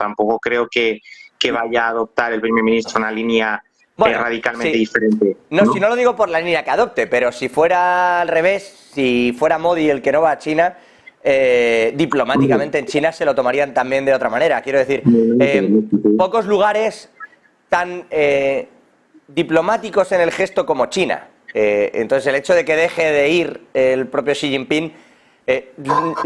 Tampoco creo que vaya a adoptar el primer ministro una línea radicalmente diferente. No, si no lo digo por la línea que adopte, pero si fuera al revés, si fuera Modi el que no va a China, diplomáticamente en China se lo tomarían también de otra manera. Quiero decir, pocos lugares tan diplomáticos en el gesto como China. Entonces el hecho de que deje de ir el propio Xi Jinping,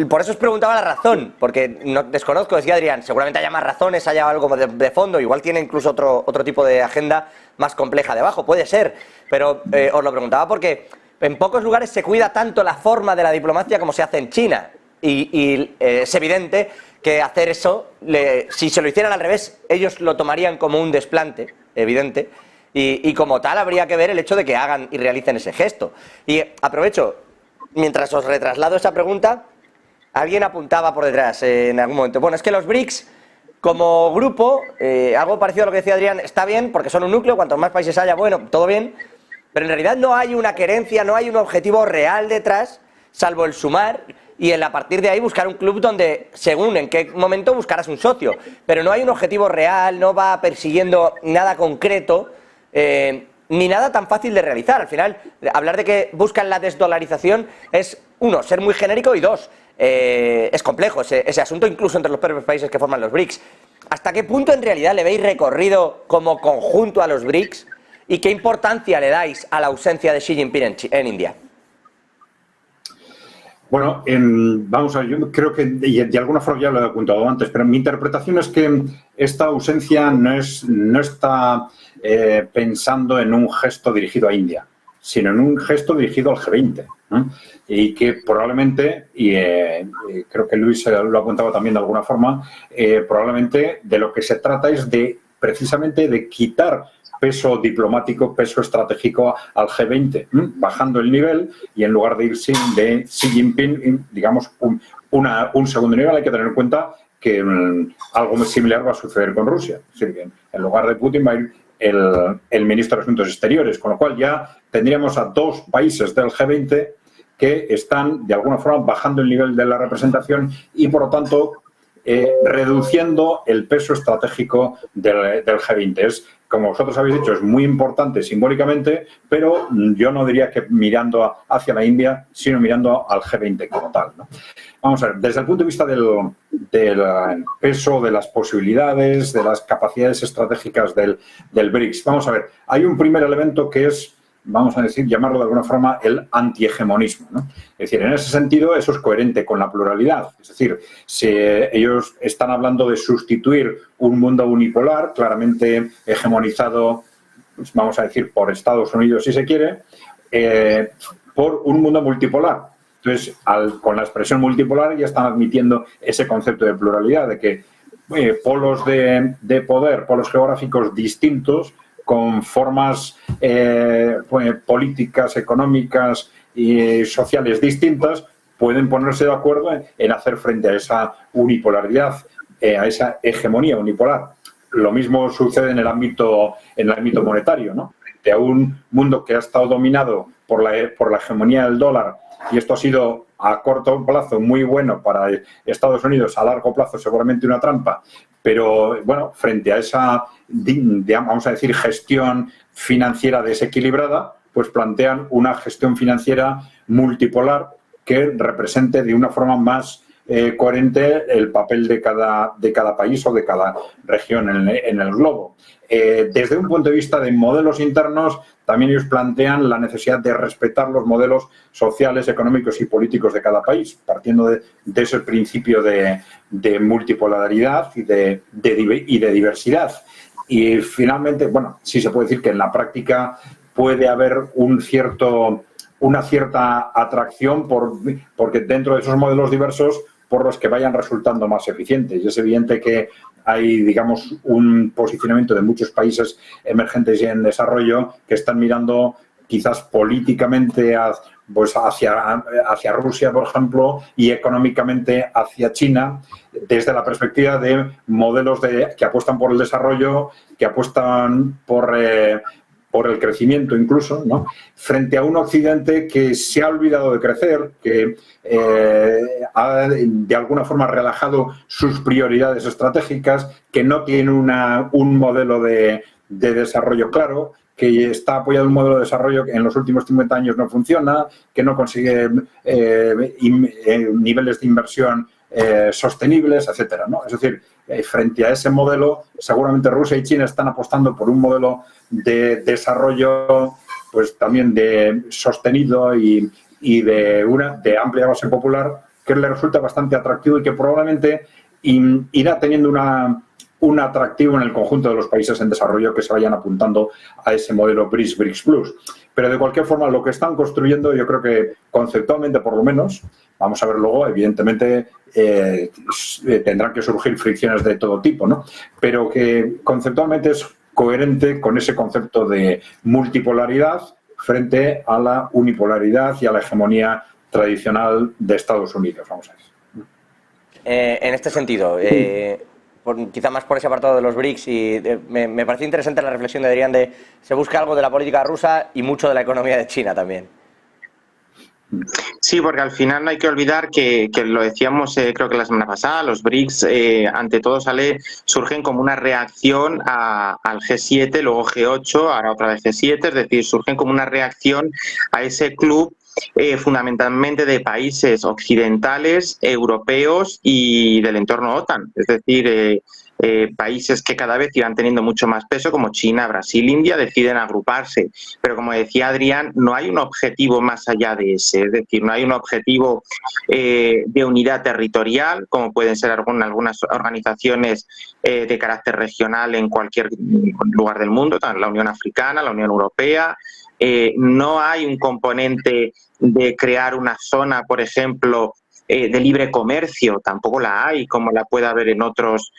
por eso os preguntaba la razón, porque no desconozco, decía Adrián, seguramente haya más razones, haya algo de fondo, igual tiene incluso otro tipo de agenda más compleja debajo, puede ser, pero os lo preguntaba porque en pocos lugares se cuida tanto la forma de la diplomacia como se hace en China, y es evidente que hacer eso, si se lo hicieran al revés, ellos lo tomarían como un desplante, evidente, y como tal habría que ver el hecho de que hagan y realicen ese gesto. Y aprovecho, mientras os retraslado esa pregunta, alguien apuntaba por detrás en algún momento. Bueno, es que los BRICS, como grupo, algo parecido a lo que decía Adrián, está bien, porque son un núcleo, cuantos más países haya, bueno, todo bien, pero en realidad no hay una querencia, no hay un objetivo real detrás, salvo el sumar, y a partir de ahí buscar un club donde, según en qué momento, buscarás un socio. Pero no hay un objetivo real, no va persiguiendo nada concreto, ni nada tan fácil de realizar. Al final, hablar de que buscan la desdolarización es, uno, ser muy genérico, y dos, es complejo ese asunto, incluso entre los propios países que forman los BRICS. ¿Hasta qué punto en realidad le veis recorrido como conjunto a los BRICS y qué importancia le dais a la ausencia de Xi Jinping en India? Bueno, vamos a ver, yo creo que de alguna forma ya lo he apuntado antes, pero mi interpretación es que esta ausencia no está pensando en un gesto dirigido a India, sino en un gesto dirigido al G20, ¿no? Y que probablemente, creo que Luis lo ha apuntado también de alguna forma, probablemente de lo que se trata es de precisamente de quitar peso diplomático, peso estratégico al G20, bajando el nivel, y en lugar de ir de Xi Jinping, digamos, un segundo nivel. Hay que tener en cuenta que algo muy similar va a suceder con Rusia. Es decir, que en lugar de Putin va a ir el ministro de Asuntos Exteriores, con lo cual ya tendríamos a dos países del G20 que están, de alguna forma, bajando el nivel de la representación y, por lo tanto, reduciendo el peso estratégico del G20. Es, como vosotros habéis dicho, es muy importante simbólicamente, pero yo no diría que mirando hacia la India, sino mirando al G20 como tal, ¿no? Vamos a ver, desde el punto de vista del peso, de las posibilidades, de las capacidades estratégicas del BRICS, vamos a ver, hay un primer elemento que es, vamos a decir, llamarlo de alguna forma, el antihegemonismo, ¿no? Es decir, en ese sentido, eso es coherente con la pluralidad. Es decir, si ellos están hablando de sustituir un mundo unipolar, claramente hegemonizado, pues vamos a decir, por Estados Unidos, si se quiere, por un mundo multipolar. Entonces, con la expresión multipolar ya están admitiendo ese concepto de pluralidad, de que polos de poder, polos geográficos distintos, con formas políticas, económicas y sociales distintas, pueden ponerse de acuerdo en hacer frente a esa unipolaridad, a esa hegemonía unipolar. Lo mismo sucede en el ámbito monetario, ¿no? Frente a un mundo que ha estado dominado por la hegemonía del dólar, y esto ha sido a corto plazo muy bueno para Estados Unidos, a largo plazo seguramente una trampa, pero bueno, frente a esa, vamos a decir, gestión financiera desequilibrada, pues plantean una gestión financiera multipolar que represente de una forma más coherente el papel de cada país o de cada región en el globo. Desde un punto de vista de modelos internos, también ellos plantean la necesidad de respetar los modelos sociales, económicos y políticos de cada país, partiendo de ese principio de multipolaridad y de diversidad. Y finalmente, bueno, sí se puede decir que en la práctica puede haber una cierta atracción porque dentro de esos modelos diversos, por los que vayan resultando más eficientes. Y es evidente que hay, digamos, un posicionamiento de muchos países emergentes y en desarrollo que están mirando quizás políticamente hacia Rusia, por ejemplo, y económicamente hacia China, desde la perspectiva de modelos que apuestan por el desarrollo, que apuestan por por el crecimiento incluso, ¿no? Frente a un Occidente que se ha olvidado de crecer, que ha de alguna forma relajado sus prioridades estratégicas, que no tiene un modelo de desarrollo claro, que está apoyado en un modelo de desarrollo que en los últimos 50 años no funciona, que no consigue niveles de inversión sostenibles, etcétera, ¿no? Es decir, frente a ese modelo, seguramente Rusia y China están apostando por un modelo de desarrollo, pues también de sostenido y de amplia base popular, que le resulta bastante atractivo y que probablemente irá teniendo un atractivo en el conjunto de los países en desarrollo que se vayan apuntando a ese modelo BRICS Plus. Pero de cualquier forma, lo que están construyendo, yo creo que conceptualmente por lo menos, vamos a ver luego, evidentemente tendrán que surgir fricciones de todo tipo, ¿no? Pero que conceptualmente es coherente con ese concepto de multipolaridad frente a la unipolaridad y a la hegemonía tradicional de Estados Unidos, vamos a ver. En este sentido, quizá más por ese apartado de los BRICS, y me parece interesante la reflexión de Adrián de se busca algo de la política rusa y mucho de la economía de China también. Sí, porque al final no hay que olvidar que lo decíamos creo que la semana pasada, los BRICS ante todo surgen como una reacción al G7, luego G8, ahora otra vez G7, es decir, surgen como una reacción a ese club fundamentalmente de países occidentales, europeos y del entorno OTAN, es decir, países que cada vez iban teniendo mucho más peso, como China, Brasil, India, deciden agruparse. Pero como decía Adrián, no hay un objetivo más allá de ese, es decir, no hay un objetivo de unidad territorial, como pueden ser algunas organizaciones de carácter regional en cualquier lugar del mundo, la Unión Africana, la Unión Europea. No hay un componente de crear una zona, por ejemplo, de libre comercio, tampoco la hay, como la puede haber en otros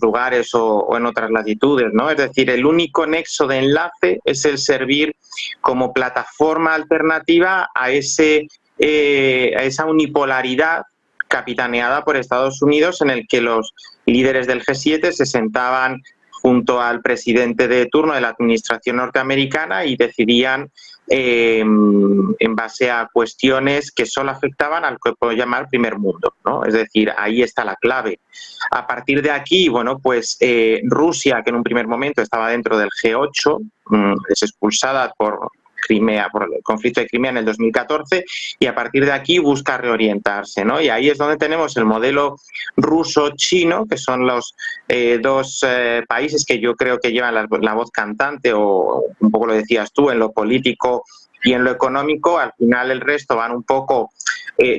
lugares o en otras latitudes, ¿no? Es decir, el único nexo de enlace es el servir como plataforma alternativa a esa unipolaridad capitaneada por Estados Unidos, en el que los líderes del G7 se sentaban junto al presidente de turno de la administración norteamericana y decidían en base a cuestiones que solo afectaban al que puedo llamar primer mundo, ¿no? Es decir, ahí está la clave. A partir de aquí, bueno, pues Rusia, que en un primer momento estaba dentro del G8, es expulsada por Crimea, por el conflicto de Crimea en el 2014, y a partir de aquí busca reorientarse, ¿no? Y ahí es donde tenemos el modelo ruso-chino, que son los dos países que yo creo que llevan la voz cantante, o un poco lo decías tú, en lo político y en lo económico. Al final el resto van un poco,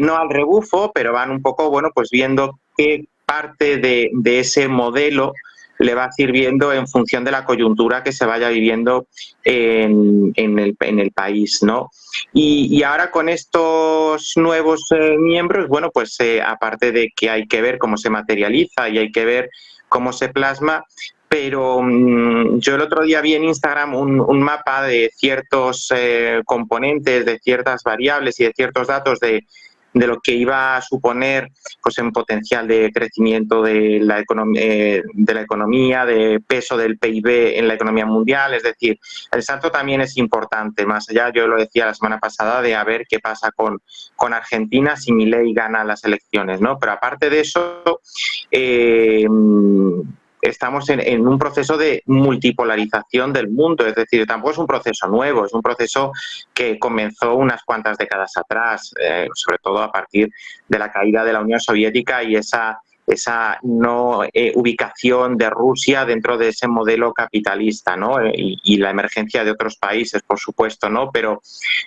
no al rebufo, pero van un poco, bueno, pues viendo qué parte de ese modelo le va sirviendo en función de la coyuntura que se vaya viviendo en el país, ¿no? Y ahora con estos nuevos miembros, bueno, pues aparte de que hay que ver cómo se materializa y hay que ver cómo se plasma, pero yo el otro día vi en Instagram un mapa de ciertos componentes, de ciertas variables y de ciertos datos de lo que iba a suponer, pues, en potencial de crecimiento de la economía, de peso del PIB en la economía mundial. Es decir, el salto también es importante, más allá, yo lo decía la semana pasada, de a ver qué pasa con Argentina si Milei gana las elecciones, ¿no? Pero aparte de eso, estamos en un proceso de multipolarización del mundo, es decir, tampoco es un proceso nuevo, es un proceso que comenzó unas cuantas décadas atrás, sobre todo a partir de la caída de la Unión Soviética y esa no ubicación de Rusia dentro de ese modelo capitalista, ¿no? Y la emergencia de otros países, por supuesto, ¿no? Pero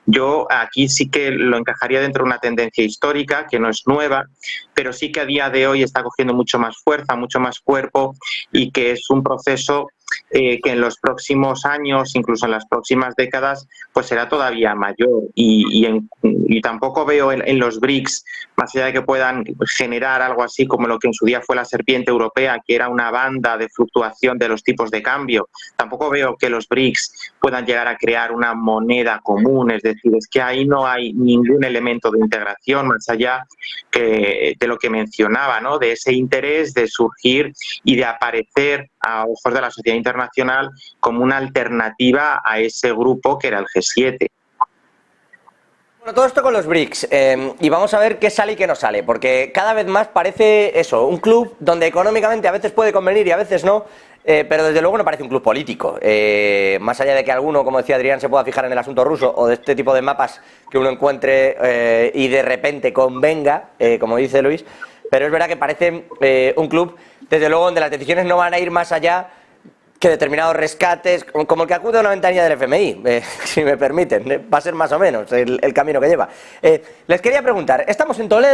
yo aquí sí que lo encajaría dentro de una tendencia histórica que no es nueva, pero sí que a día de hoy está cogiendo mucho más fuerza, mucho más cuerpo, y que es un proceso que en los próximos años, incluso en las próximas décadas, pues será todavía mayor. Y tampoco veo en los BRICS, más allá de que puedan generar algo así como lo que en su día fue la serpiente europea, que era una banda de fluctuación de los tipos de cambio, tampoco veo que los BRICS puedan llegar a crear una moneda común. Es decir, es que ahí no hay ningún elemento de integración más allá de lo que mencionaba, ¿no? De ese interés de surgir y de aparecer a ojos de la sociedad internacional como una alternativa a ese grupo que era el G7. Bueno, todo esto con los BRICS, y vamos a ver qué sale y qué no sale, porque cada vez más parece eso, un club donde económicamente a veces puede convenir y a veces no, pero desde luego no parece un club político, más allá de que alguno, como decía Adrián, se pueda fijar en el asunto ruso o de este tipo de mapas que uno encuentre y de repente convenga, como dice Luis, pero es verdad que parece un club, desde luego, donde las decisiones no van a ir más allá que determinados rescates, como el que acude a una ventanilla del FMI, si me permiten, va a ser más o menos el camino que lleva. Les quería preguntar, estamos en Toledo.